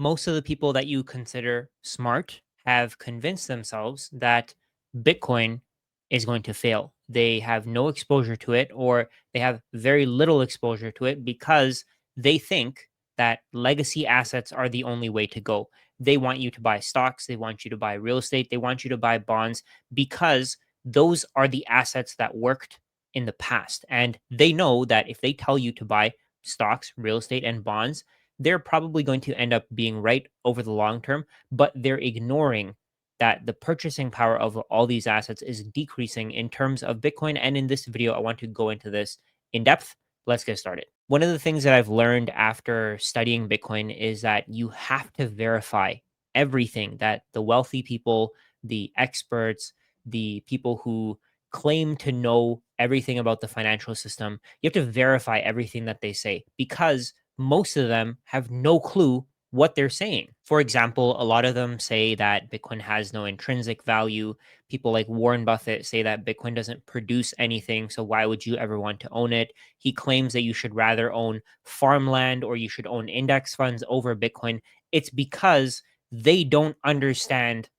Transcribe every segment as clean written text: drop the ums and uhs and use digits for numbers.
Most of the people that you consider smart have convinced themselves that Bitcoin is going to fail. They have no exposure to it, or they have very little exposure to it because they think that legacy assets are the only way to go. They want you to buy stocks, they want you to buy real estate, they want you to buy bonds because those are the assets that worked in the past. And they know that if they tell you to buy stocks, real estate, and bonds, they're probably going to end up being right over the long term, but they're ignoring that the purchasing power of all these assets is decreasing in terms of Bitcoin. And in this video, I want to go into this in depth. Let's get started. One of the things that I've learned after studying Bitcoin is that you have to verify everything that the wealthy people, the experts, the people who claim to know everything about the financial system, you have to verify everything that they say because most of them have no clue what they're saying. For example, a lot of them say that Bitcoin has no intrinsic value. People like Warren Buffett say that Bitcoin doesn't produce anything, so why would you ever want to own it? He claims that you should rather own farmland or you should own index funds over Bitcoin. It's because they don't understand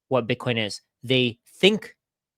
what Bitcoin is. They think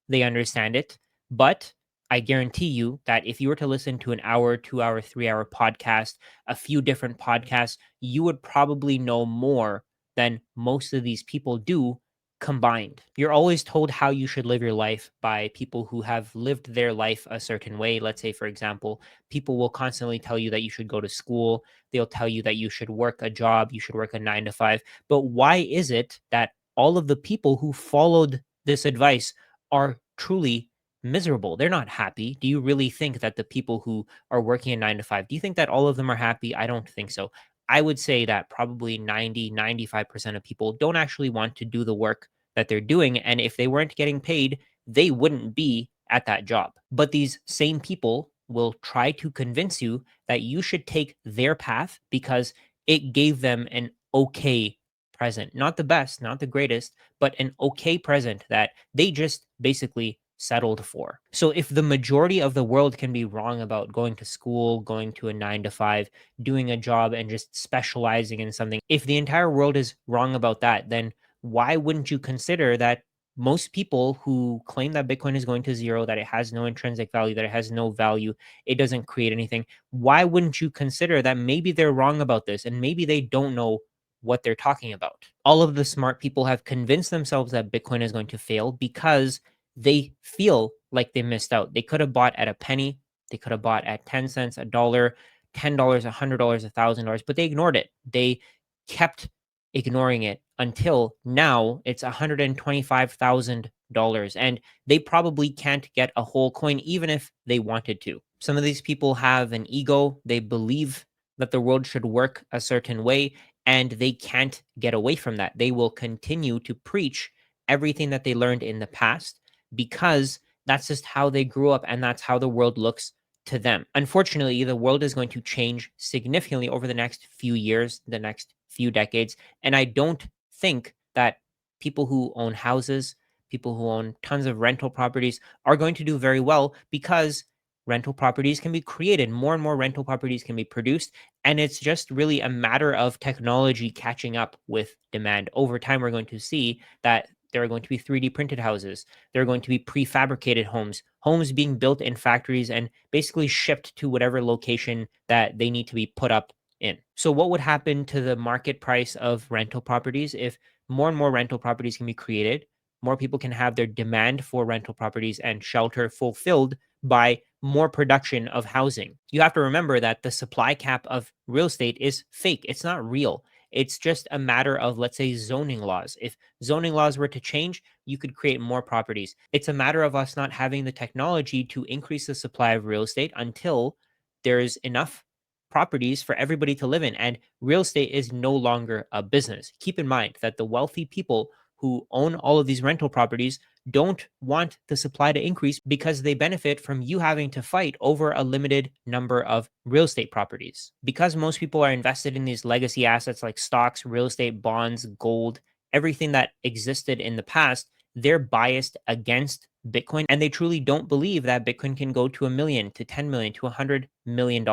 they understand it, but I guarantee you that if you were to listen to an hour, 2 hour, 3 hour podcast, a few different podcasts, you would probably know more than most of these people do combined. You're always told how you should live your life by people who have lived their life a certain way. Let's say, for example, people will constantly tell you that you should go to school. They'll tell you that you should work a job, you should work a 9 to 5. But why is it that all of the people who followed this advice are truly miserable? They're not happy. Do you really think that the people who are working a 9 to 5, do you think that all of them are happy? I don't think so. I would say that probably 90, 95% of people don't actually want to do the work that they're doing. And if they weren't getting paid, they wouldn't be at that job. But these same people will try to convince you that you should take their path because it gave them an okay present. Not the best, not the greatest, but an okay present that they just basically settled for. So if the majority of the world can be wrong about going to school, going to a 9 to 5, doing a job and just specializing in something, if the entire world is wrong about that, then why wouldn't you consider that most people who claim that Bitcoin is going to zero, that it has no intrinsic value, that it has no value, it doesn't create anything? Why wouldn't you consider that maybe they're wrong about this and maybe they don't know what they're talking about? All of the smart people have convinced themselves that Bitcoin is going to fail because they feel like they missed out. They could have bought at a penny, they could have bought at 10 cents, a dollar, $10, $100, $1,000, but they ignored it. They kept ignoring it until now it's $125,000. And they probably can't get a whole coin even if they wanted to. Some of these people have an ego. They believe that the world should work a certain way, and they can't get away from that. They will continue to preach everything that they learned in the past because that's just how they grew up and that's how the world looks to them. Unfortunately, the world is going to change significantly over the next few years, the next few decades. And I don't think that people who own houses, people who own tons of rental properties are going to do very well because rental properties can be created, more and more rental properties can be produced, and it's just really a matter of technology catching up with demand. Over time, we're going to see that there are going to be 3D printed houses. There are going to be prefabricated homes, homes being built in factories and basically shipped to whatever location that they need to be put up in. So, what would happen to the market price of rental properties if more and more rental properties can be created? More people can have their demand for rental properties and shelter fulfilled by more production of housing. You have to remember that the supply cap of real estate is fake. It's not real. It's just a matter of, let's say, zoning laws. If zoning laws were to change, you could create more properties. It's a matter of us not having the technology to increase the supply of real estate until there's enough properties for everybody to live in. And real estate is no longer a business. Keep in mind that the wealthy people who own all of these rental properties don't want the supply to increase because they benefit from you having to fight over a limited number of real estate properties. Because most people are invested in these legacy assets like stocks, real estate, bonds, gold, everything that existed in the past, they're biased against Bitcoin and they truly don't believe that Bitcoin can go to a million, to 10 million, to $100 million.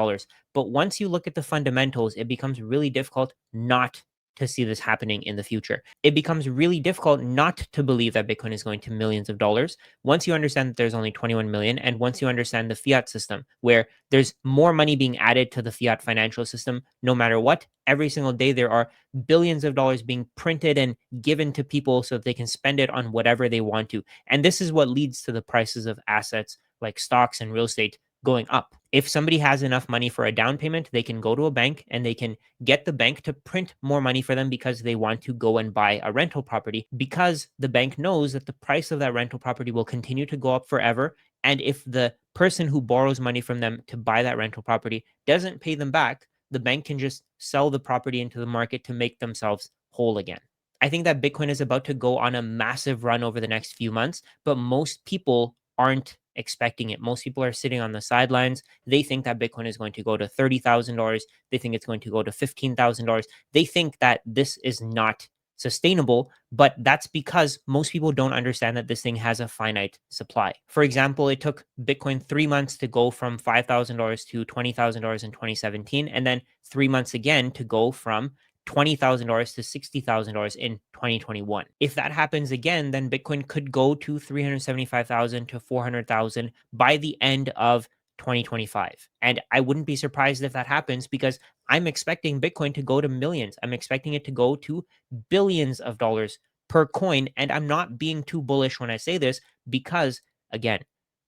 But once you look at the fundamentals, it becomes really difficult not to see this happening in the future. It becomes really difficult not to believe that Bitcoin is going to millions of dollars once you understand that there's only 21 million, and once you understand the fiat system, where there's more money being added to the fiat financial system no matter what. Every single day, there are billions of dollars being printed and given to people so that they can spend it on whatever they want to. And this is what leads to the prices of assets like stocks and real estate going up. If somebody has enough money for a down payment, they can go to a bank and they can get the bank to print more money for them because they want to go and buy a rental property, because the bank knows that the price of that rental property will continue to go up forever. And if the person who borrows money from them to buy that rental property doesn't pay them back, the bank can just sell the property into the market to make themselves whole again. I think that Bitcoin is about to go on a massive run over the next few months, but most people aren't expecting it. Most people are sitting on the sidelines. They think that Bitcoin is going to go to $30,000. They think it's going to go to $15,000. They think that this is not sustainable, but that's because most people don't understand that this thing has a finite supply. For example, it took Bitcoin 3 months to go from $5,000 to $20,000 in 2017, and then 3 months again to go from $20,000 to $60,000 in 2021. If that happens again, then Bitcoin could go to 375,000 to 400,000 by the end of 2025. And I wouldn't be surprised if that happens, because I'm expecting Bitcoin to go to millions. I'm expecting it to go to billions of dollars per coin. And I'm not being too bullish when I say this, because again,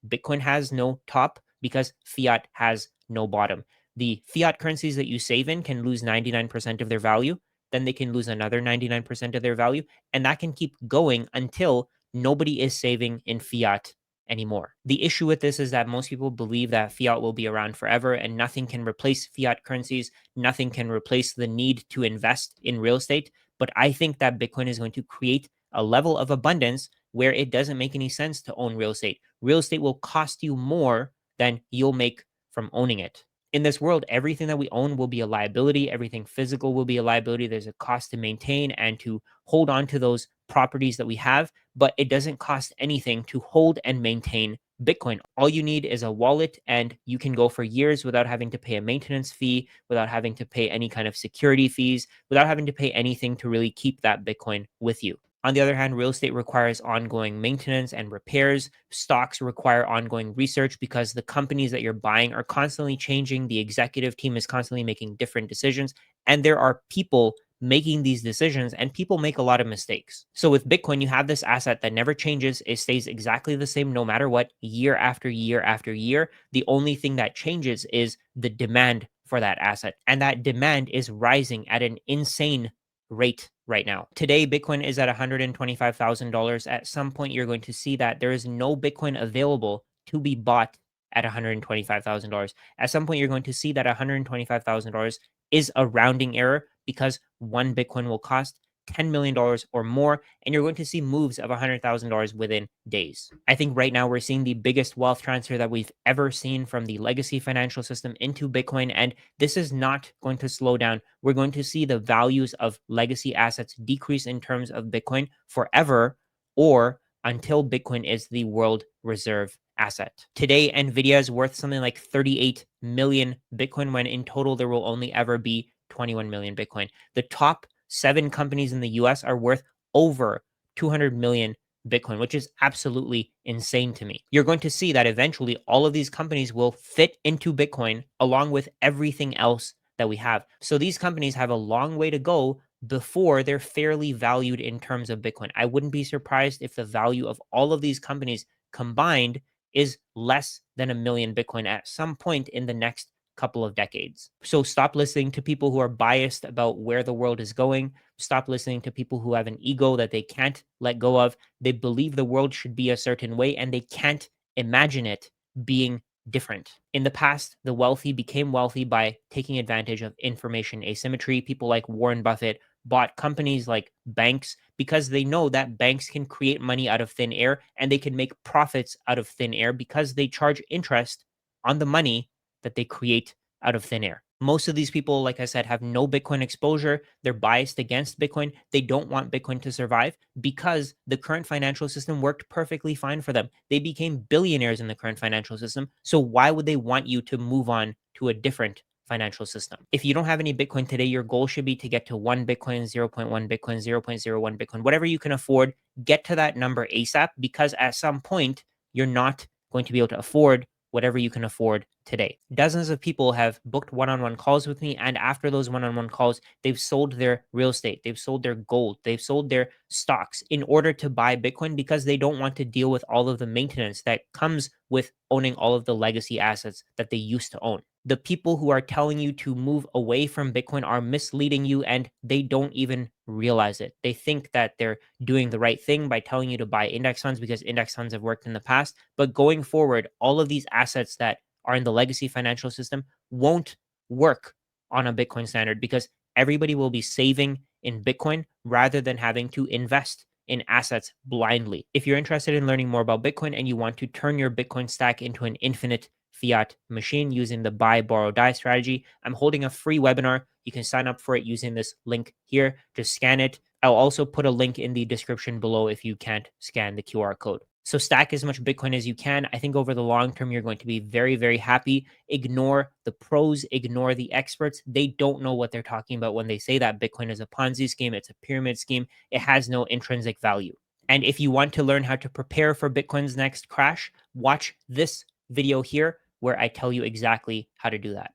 Bitcoin has no top because fiat has no bottom. The fiat currencies that you save in can lose 99% of their value, then they can lose another 99% of their value, and that can keep going until nobody is saving in fiat anymore. The issue with this is that most people believe that fiat will be around forever and nothing can replace fiat currencies, nothing can replace the need to invest in real estate. But I think that Bitcoin is going to create a level of abundance where it doesn't make any sense to own real estate. Real estate will cost you more than you'll make from owning it. In this world, everything that we own will be a liability. Everything physical will be a liability. There's a cost to maintain and to hold on to those properties that we have, but it doesn't cost anything to hold and maintain Bitcoin. All you need is a wallet, and you can go for years without having to pay a maintenance fee, without having to pay any kind of security fees, without having to pay anything to really keep that Bitcoin with you. On the other hand, real estate requires ongoing maintenance and repairs. Stocks require ongoing research because the companies that you're buying are constantly changing. The executive team is constantly making different decisions, and there are people making these decisions, and people make a lot of mistakes. So with Bitcoin, you have this asset that never changes. It stays exactly the same no matter what, year after year after year. The only thing that changes is the demand for that asset, and that demand is rising at an insane rate right now. Today, Bitcoin is at $125,000. At some point, you're going to see that there is no Bitcoin available to be bought at $125,000. At some point, you're going to see that $125,000 is a rounding error, because one Bitcoin will cost $10 million or more, and you're going to see moves of $100,000 within days. I think right now we're seeing the biggest wealth transfer that we've ever seen from the legacy financial system into Bitcoin, and this is not going to slow down. We're going to see the values of legacy assets decrease in terms of Bitcoin forever, or until Bitcoin is the world reserve asset. Today, Nvidia is worth something like 38 million Bitcoin, when in total there will only ever be 21 million Bitcoin. The top 7 companies in the US are worth over 200 million Bitcoin, which is absolutely insane to me. You're going to see that eventually all of these companies will fit into Bitcoin along with everything else that we have. So these companies have a long way to go before they're fairly valued in terms of Bitcoin. I wouldn't be surprised if the value of all of these companies combined is less than a million Bitcoin at some point in the next couple of decades. So stop listening to people who are biased about where the world is going. Stop listening to people who have an ego that they can't let go of. They believe the world should be a certain way and they can't imagine it being different. In the past, the wealthy became wealthy by taking advantage of information asymmetry. People like Warren Buffett bought companies like banks because they know that banks can create money out of thin air and they can make profits out of thin air because they charge interest on the money that they create out of thin air. Most of these people, like I said, have no Bitcoin exposure. They're biased against Bitcoin. They don't want Bitcoin to survive because the current financial system worked perfectly fine for them. They became billionaires in the current financial system. So why would they want you to move on to a different financial system. If you don't have any Bitcoin today, your goal should be to get to 1 Bitcoin, zero point 0.1 Bitcoin, 0.01 Bitcoin, whatever you can afford. Get to that number ASAP, because at some point, you're not going to be able to afford whatever you can afford today. Dozens of people have booked one-on-one calls with me, and after those one-on-one calls, they've sold their real estate, they've sold their gold, they've sold their stocks in order to buy Bitcoin, because they don't want to deal with all of the maintenance that comes with owning all of the legacy assets that they used to own. The people who are telling you to move away from Bitcoin are misleading you, and they don't even realize it. They think that they're doing the right thing by telling you to buy index funds because index funds have worked in the past. But going forward, all of these assets that are in the legacy financial system won't work on a Bitcoin standard, because everybody will be saving in Bitcoin rather than having to invest in assets blindly. If you're interested in learning more about Bitcoin and you want to turn your Bitcoin stack into an infinite fiat machine using the buy, borrow, die strategy, I'm holding a free webinar. You can sign up for it using this link here. Just scan it. I'll also put a link in the description below if you can't scan the QR code. So stack as much Bitcoin as you can. I think over the long term, you're going to be very, very happy. Ignore the pros, ignore the experts. They don't know what they're talking about when they say that Bitcoin is a Ponzi scheme, it's a pyramid scheme. It has no intrinsic value. And if you want to learn how to prepare for Bitcoin's next crash, watch this video here where I tell you exactly how to do that.